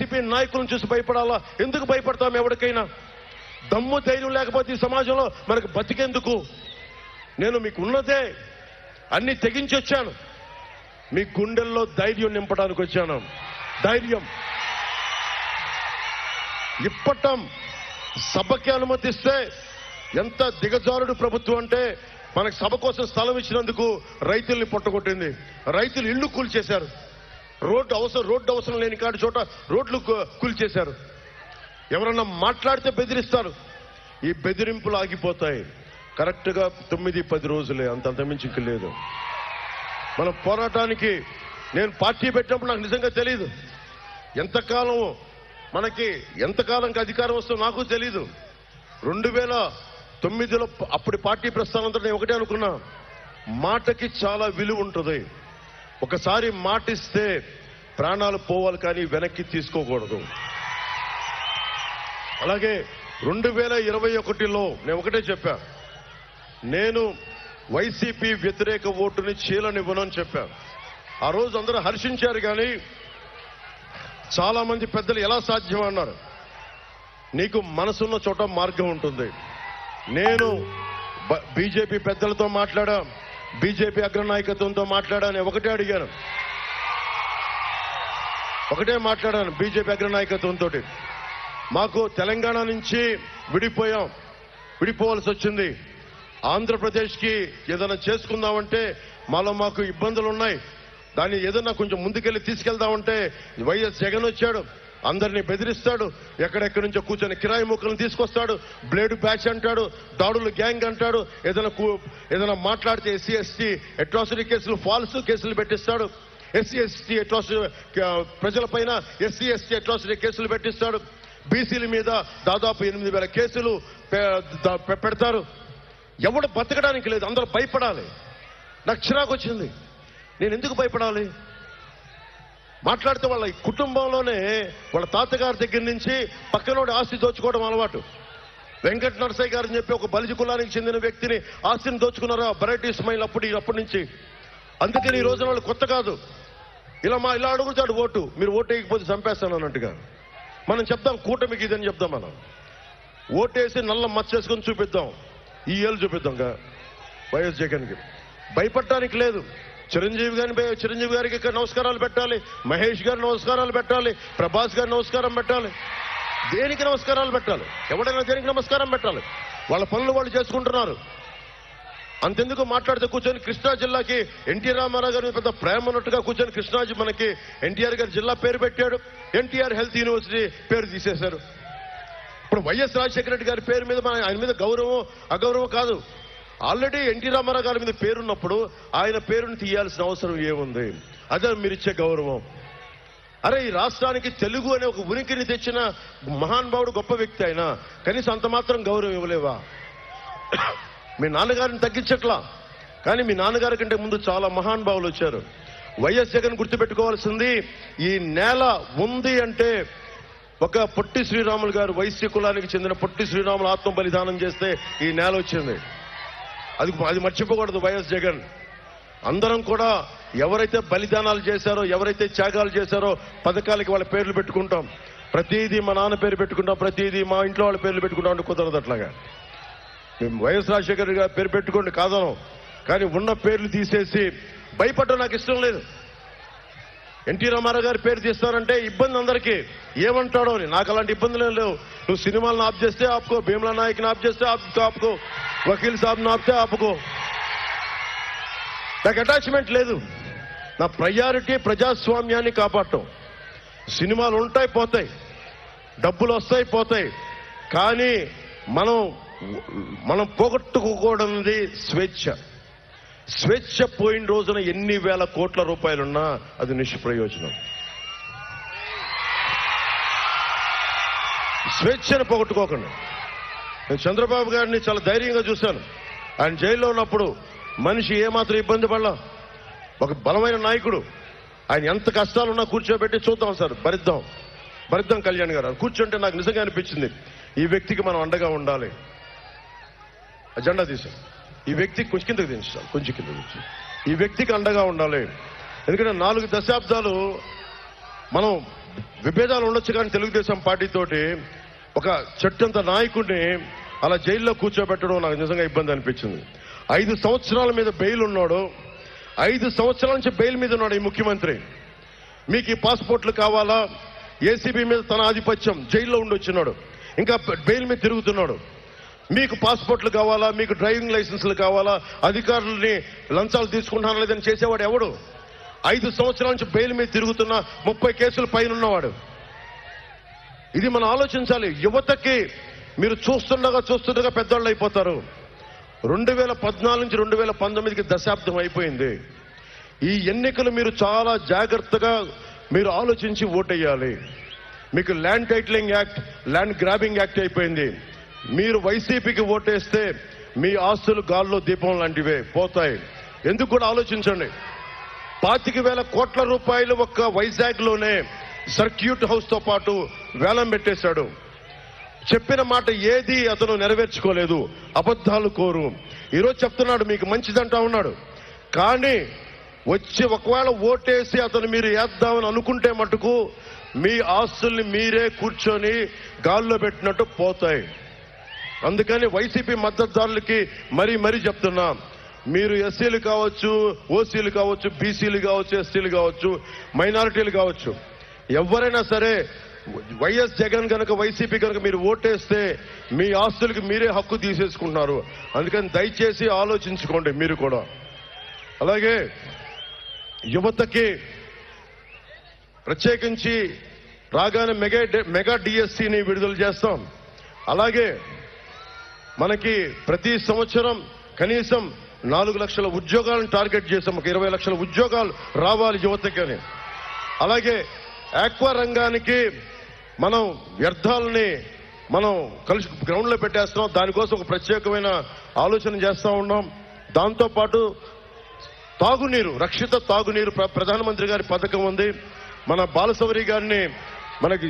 YCP నాయకులను చూసి భయపడాలా? ఎందుకు భయపడతాం? ఎవరికైనా దమ్ము ధైర్యం లేకపోతే ఈ సమాజంలో మనకు బతికేందుకు? నేను మీకు ఉన్నదే అన్ని తెగించి వచ్చాను. మీ గుండెల్లో ధైర్యం నింపడానికి వచ్చాను. ధైర్యం ఇప్పటం సభకి అనుమతిస్తే ఎంత దిగజారుడు ప్రభుత్వం అంటే, మనకు సభ కోసం స్థలం ఇచ్చినందుకు రైతుల్ని పొట్టగొట్టింది. రైతులు ఇళ్లు కూల్చేశారు. రోడ్డు అవసరం లేని కాడి చోట రోడ్లు కూల్చేశారు. ఎవరన్నా మాట్లాడితే బెదిరిస్తారు. ఈ బెదిరింపులు ఆగిపోతాయి కరెక్ట్గా 9-10 రోజులే, అంత మించి ఇంక లేదు. మన పోరాటానికి నేను పార్టీ పెట్టినప్పుడు నాకు నిజంగా తెలియదు ఎంతకాలంకి అధికారం వస్తుందో నాకు తెలీదు. 2009లో అప్పుడు పార్టీ ప్రస్థానంతో నేను ఒకటే అనుకున్నా, మాటకి చాలా విలువ ఉంటుంది. ఒకసారి మాట ఇస్తే ప్రాణాలు పోవాలి కానీ వెనక్కి తీసుకోకూడదు. అలాగే 2021లో నేను ఒకటే చెప్పా, నేను వైసీపీ వ్యతిరేక ఓటుని చీలనివ్వనని చెప్పా. ఆ రోజు అందరూ హర్షించారు. కానీ చాలా మంది పెద్దలు ఎలా సాధ్యం అన్నారు. నీకు మనసున్న చోట మార్గం ఉంటుంది. నేను బీజేపీ పెద్దలతో మాట్లాడా, బీజేపీ అగ్రనాయకత్వంతో మాట్లాడాను. ఒకటే మాట్లాడాను బీజేపీ అగ్రనాయకత్వంతో. మాకు తెలంగాణ నుంచి విడిపోవాల్సి వచ్చింది. ఆంధ్రప్రదేశ్కి ఏదైనా చేసుకుందామంటే మాకు ఇబ్బందులు ఉన్నాయి. దాన్ని ఏదన్నా కొంచెం ముందుకెళ్ళి తీసుకెళ్దామంటే వైఎస్ జగన్ వచ్చాడు, అందరినీ బెదిరిస్తాడు. ఎక్కడెక్కడి నుంచో కూర్చొని కిరాయి ముక్కలను తీసుకొస్తాడు. బ్లేడ్ బ్యాచ్ అంటాడు, దాడులు గ్యాంగ్ అంటాడు. ఏదైనా మాట్లాడితే ఎస్సీ ఎస్టీ అట్రాసిటీ కేసులు, ఫాల్స్ కేసులు పెట్టిస్తాడు. ఎస్సీ ఎస్టీ అట్రాసిటీ ప్రజలపైన ఎస్సీ ఎస్టీ అట్రాసిటీ కేసులు పెట్టిస్తాడు. బీసీల మీద దాదాపు 8,000 కేసులు పెడతారు. ఎవడు బతకడానికి లేదు, అందరూ భయపడాలి. నాకు చిరాకు వచ్చింది. నేను ఎందుకు భయపడాలి? మాట్లాడితే వాళ్ళ కుటుంబంలోనే వాళ్ళ తాతగారి దగ్గర నుంచి పక్కనోడి ఆస్తి దోచుకోవడం అలవాటు. వెంకట నరసయ్య గారు అని చెప్పి ఒక బలిజ కులానికి చెందిన వ్యక్తిని ఆస్తిని దోచుకున్నారు వెరైటీ స్మైల్ అప్పటి నుంచి. అందుకని ఈ రోజున వాళ్ళు కొత్త కాదు. ఇలా అడుగుతాడు ఓటు, మీరు ఓటు వేయకపోతే చంపేస్తాను అన్నట్టుగా. మనం చెప్దాం కూటమికి ఇదని చెప్దాం. మనం ఓటేసి నల్ల మచ్చేసుకొని చూపిద్దాం, ఈ ఏళ్ళు చూపిద్దాం వైఎస్ జగన్కి. భయపడటానికి లేదు. చిరంజీవి గారికి నమస్కారాలు పెట్టాలి, మహేష్ గారు నమస్కారాలు పెట్టాలి, ప్రభాస్ గారు నమస్కారం పెట్టాలి. దేనికి నమస్కారాలు పెట్టాలి? ఎవడైనా దేనికి నమస్కారం పెట్టాలి? వాళ్ళ పనులు వాళ్ళు చేసుకుంటున్నారు. అంతెందుకు మాట్లాడితే కూర్చొని కృష్ణా జిల్లాకి ఎన్టీ రామారావు గారి పెద్ద ప్రేమ ఉన్నట్టుగా కూర్చొని కృష్ణా మనకి ఎన్టీఆర్ గారి జిల్లా పేరు పెట్టాడు. ఎన్టీఆర్ హెల్త్ యూనివర్సిటీ పేరు తీసేశారు. ఇప్పుడు వైఎస్ రాజశేఖర రెడ్డి గారి పేరు మీద ఆయన మీద గౌరవం అగౌరవం కాదు. ఆల్రెడీ ఎన్టీ రామారావు గారి మీద పేరున్నప్పుడు ఆయన పేరును తీయాల్సిన అవసరం ఏముంది? అదే మీరిచ్చే గౌరవం. అరే, ఈ రాష్ట్రానికి తెలుగు అనే ఒక ఉనికిని తెచ్చిన మహానుభావుడు, గొప్ప వ్యక్తి అయినా కనీసం అంత మాత్రం గౌరవం ఇవ్వలేవా? మీ నాన్నగారిని తగ్గించట్లా, కానీ మీ నాన్నగారి కంటే ముందు చాలా మహానుభావులు వచ్చారు. వైఎస్ జగన్ గుర్తుపెట్టుకోవాల్సింది, ఈ నేల ఉంది అంటే ఒక పొట్టి శ్రీరాములు గారు, వైశ్య కులానికి చెందిన పొట్టి శ్రీరాములు ఆత్మ బలిదానం చేస్తే ఈ నేల వచ్చింది. అది మర్చిపోకూడదు వైఎస్ జగన్. అందరం కూడా ఎవరైతే బలిదానాలు చేశారో, ఎవరైతే త్యాగాలు చేశారో పథకాలకి వాళ్ళ పేర్లు పెట్టుకుంటాం. ప్రతిదీ మా నాన్న పేరు పెట్టుకుంటాం, ప్రతిదీ మా ఇంట్లో వాళ్ళ పేర్లు పెట్టుకుంటాం అంటే కుదరదు. అట్లాగా మేము వైఎస్ రాజశేఖర్ గారి పేరు పెట్టుకోండి కాదనం, కానీ ఉన్న పేర్లు తీసేసి భయపడడం నాకు ఇష్టం లేదు. ఎన్టీ రామారావు గారి పేరు తీస్తానంటే ఇబ్బంది అందరికీ, ఏమంటాడో అని. నాకు అలాంటి ఇబ్బందులు లేవు. నువ్వు సినిమాలను ఆప్ చేస్తే ఆపుకో, భీమ్లా నాయక్ని ఆప్ చేస్తే ఆపుకో, వకీల్ సాబ్ని ఆపితే ఆపుకో. నాకు అటాచ్మెంట్ లేదు. నా ప్రయారిటీ ప్రజాస్వామ్యాన్ని కాపాడటం. సినిమాలు ఉంటాయి పోతాయి, డబ్బులు వస్తాయి పోతాయి, కానీ మనం పోగొట్టుకోకూడనిది స్వేచ్ఛ. స్వేచ్ఛ పోయిన రోజున ఎన్ని వేల కోట్ల రూపాయలున్నా అది నిష్ప్రయోజనం. స్వేచ్ఛను పోగొట్టుకోకండి. నేను చంద్రబాబు గారిని చాలా ధైర్యంగా చూశాను. ఆయన జైల్లో ఉన్నప్పుడు మనిషి ఏమాత్రం ఇబ్బంది పడలా. ఒక బలమైన నాయకుడు. ఆయన ఎంత కష్టాలున్నా కూర్చోబెట్టి చూద్దాం సార్, భరిద్దాం కళ్యాణ్ గారు కూర్చుంటే నాకు నిజంగా అనిపించింది, ఈ వ్యక్తికి మనం అండగా ఉండాలి. అజెండా తీసాం, ఈ వ్యక్తికి కొంచెం కిందకి దించి ఈ వ్యక్తికి అండగా ఉండాలి. ఎందుకంటే 4 దశాబ్దాలు మనం విభేదాలు ఉండొచ్చు కానీ తెలుగుదేశం పార్టీతోటి ఒక చెట్టంత నాయకుడిని అలా జైల్లో కూర్చోబెట్టడం నాకు నిజంగా ఇబ్బంది అనిపించింది. 5 సంవత్సరాల మీద బెయిల్ ఉన్నాడు, 5 సంవత్సరాల నుంచి బెయిల్ మీద ఉన్నాడు ఈ ముఖ్యమంత్రి. మీకు ఈ పాస్పోర్ట్లు కావాలా? ఏసీబీ మీద తన ఆధిపత్యం, జైల్లో ఉండొచ్చున్నాడు, ఇంకా బెయిల్ మీద తిరుగుతున్నాడు. మీకు పాస్పోర్ట్లు కావాలా, మీకు డ్రైవింగ్ లైసెన్సులు కావాలా, అధికారులని లంచాలు తీసుకుంటాను లేదని చేసేవాడు ఎవడు? 5 సంవత్సరాల నుంచి బెయిల్ మీద తిరుగుతున్న 30 కేసుల పైన ఉన్నవాడు. ఇది మనం ఆలోచించాలి. యువతకి మీరు చూస్తుండగా పెద్దవాళ్ళు అయిపోతారు. 2014 నుంచి 2019కి దశాబ్దం అయిపోయింది. ఈ ఎన్నికలు మీరు చాలా జాగ్రత్తగా మీరు ఆలోచించి ఓటేయాలి. మీకు land titling act, land grabbing act అయిపోయింది. మీరు వైసీపీకి ఓటేస్తే మీ ఆస్తులు గాల్లో దీపం లాంటివే పోతాయి. ఎందుకు కూడా ఆలోచించండి. 25,000 కోట్ల రూపాయలు ఒక్క వైజాగ్ లోనే సర్క్యూట్ హౌస్ తో పాటు వేలం పెట్టేశాడు. చెప్పిన మాట ఏది అతను నెరవేర్చుకోలేదు, అబద్ధాలు కోరు. ఈరోజు చెప్తున్నాడు మీకు మంచిదంటా ఉన్నాడు, కానీ వచ్చి ఒకవేళ ఓటేసి అతను మీరు వేద్దామని అనుకుంటే మటుకు మీ ఆస్తుల్ని మీరే కూర్చొని గాల్లో పెట్టినట్టు పోతాయి. అందుకని వైసీపీ మద్దతుదారులకి మరీ చెప్తున్నాం, మీరు ఎస్సీలు కావచ్చు, ఓసీలు కావచ్చు, బీసీలు కావచ్చు, ఎస్టీలు కావచ్చు, మైనారిటీలు కావచ్చు, ఎవరైనా సరే వైఎస్ జగన్ కనుక వైసీపీ కనుక మీరు ఓటేస్తే మీ ఆస్తులకి మీరే హక్కు తీసేసుకుంటున్నారు. అందుకని దయచేసి ఆలోచించుకోండి మీరు కూడా. అలాగే యువతకి ప్రత్యేకించి రాగానే మెగా డిఎస్సిని విడుదల చేస్తాం. అలాగే మనకి ప్రతి సంవత్సరం కనీసం 4 లక్షల ఉద్యోగాలను టార్గెట్ చేసాం. ఒక 20 లక్షల ఉద్యోగాలు రావాలి యువతకని. అలాగే ఆక్వా రంగానికి మనం వ్యర్థాలని మనం కలిసి గ్రౌండ్ లో పెట్టేస్తున్నాం. దానికోసం ఒక ప్రత్యేకమైన ఆలోచన చేస్తా ఉన్నాం. దాంతోపాటు తాగునీరు, రక్షిత తాగునీరు ప్రధానమంత్రి గారి పథకం ఉంది. మన బాలశౌరి గారిని మనకి